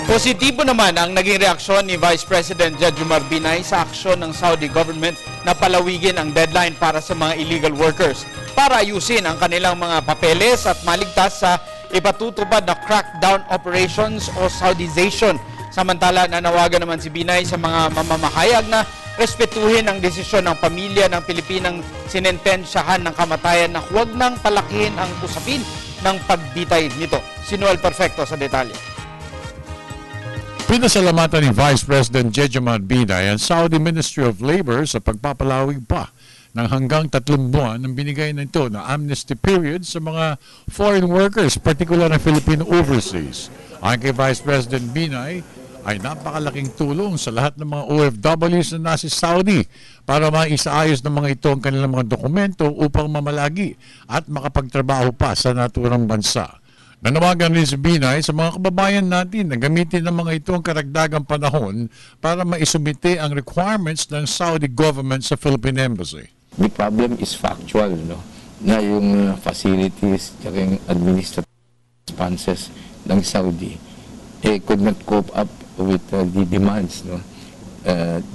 Positibo naman ang naging reaksyon ni Vice President Jejomar Binay sa aksyon ng Saudi government na palawigin ang deadline para sa mga illegal workers para ayusin ang kanilang mga papeles at maligtas sa ipatutupad na crackdown operations o Saudization. Samantala, nanawagan naman si Binay sa mga mamamahayag na respetuhin ang desisyon ng pamilya ng Pilipinang sinentensyahan ng kamatayan na huwag nang palakihin ang usapin ng pagbitay nito. Si Noel Perfecto sa detalye. Pinasalamatan ni Vice President Jejomar Binay ang Saudi Ministry of Labor sa pagpapalawig pa ng hanggang 3 buwan ng binigay nito na amnesty period sa mga foreign workers, particular na Filipino overseas. Ayon kay Vice President Binay, ay napakalaking tulong sa lahat ng mga OFWs na nasa Saudi para maisaayos ng mga ito ang kanilang mga dokumento upang mamalagi at makapagtrabaho pa sa naturang bansa. Nanawagan rin si Binay sa mga kababayan natin na gamitin ng mga ito ang karagdagang panahon para maisumite ang requirements ng Saudi government sa Philippine Embassy. The problem is factual, no? Na yung facilities at yung administrative responses ng Saudi could not cope up with the demands, no?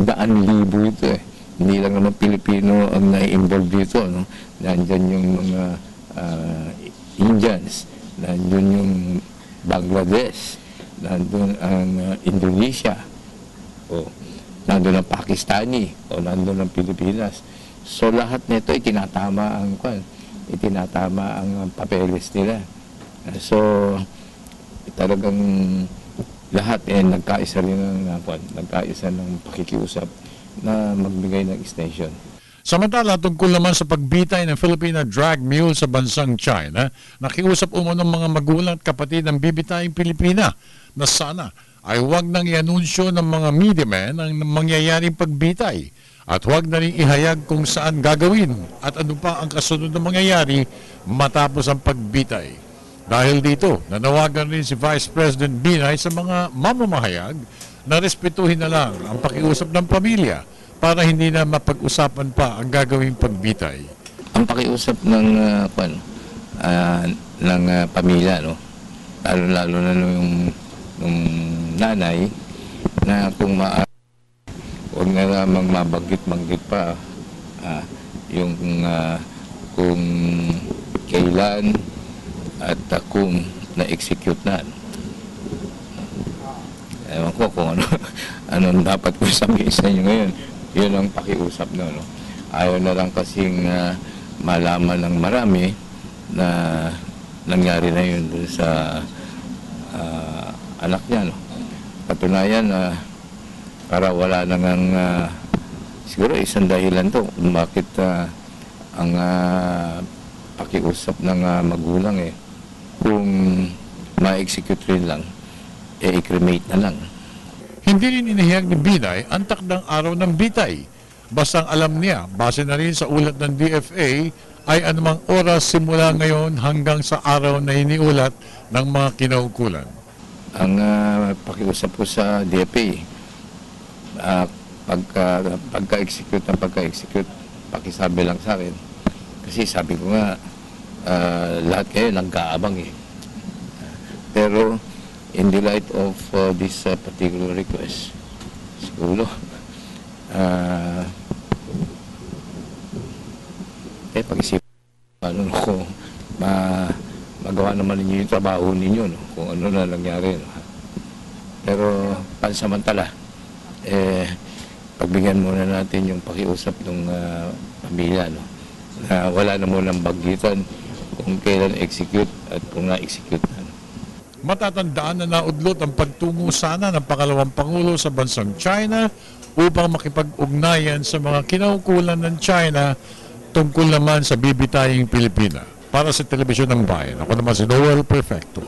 Daan-libo ito eh. Hindi lang naman Pilipino ang na-involve dito, no? Nandyan yung mga Indians, nandun yung Bangladesh, nandun ang Indonesia, o nandun ang Pakistani, o nandun ang Pilipinas. So lahat nito itinatama ang papeles nila. So talagang lahat nagkaisa ng pakikiusap na magbigay ng extension. Samantala, tungkol naman sa pagbitay ng Filipina drag mule sa bansang China, nakiusap ng mga magulang at kapatid ng bibitaying Pilipina na sana ay huwag nang i-anunsyo ng mga media men ang mangyayaring pagbitay at huwag na rin ihayag kung saan gagawin at ano pa ang kasunod na mangyayari matapos ang pagbitay. Dahil dito, nanawagan rin si Vice President Binay sa mga mamamahayag na respetuhin na lang ang pakiusap ng pamilya para hindi na mapag-usapan pa ang gagawing pagbitay. Ang pakiusap ng pamilya, no? Lalo na nung nanay, na kung huwag na lamang mabanggit-banggit pa kung kailan at kung na-execute na. Ewan ko kung ano dapat ko sabihin sa inyo ngayon. Yun ang pakiusap no. Ayaw na lang kasing malaman ng marami na nangyari na yun sa anak niya. No? Patunayan para wala na ngang siguro isang dahilan to kung bakit ang pakiusap ng magulang kung ma-execute rin lang, i-cremate na lang. Hindi rin inihayag ni Binay ang takdang araw ng bitay. Basta ang alam niya, base na rin sa ulat ng DFA, ay anumang oras simula ngayon hanggang sa araw na iniulat ng mga kinaukulan. Ang pakiusap ko sa DFA, pagka-execute, pakisabi lang sa akin. Kasi sabi ko nga, lahat kayo nagkaabang Pero, in the light of this particular request, siguro, pag-isipan kung magawa naman ninyo yung trabaho ninyo, no? Kung ano na nangyari. No? Pero, pansamantala, pagbigyan muna natin yung pakiusap ng pamilya, no? Na wala na munang banggitan kung kailan execute at kung na-execute na. Matatandaan na naudlot ang pagtungo sana ng pangalawang Pangulo sa bansang China upang makipag-ugnayan sa mga kinaukulan ng China tungkol naman sa bibitaying Pilipina. Para sa Telebisyon ng Bayan, ako naman si Noel Perfecto.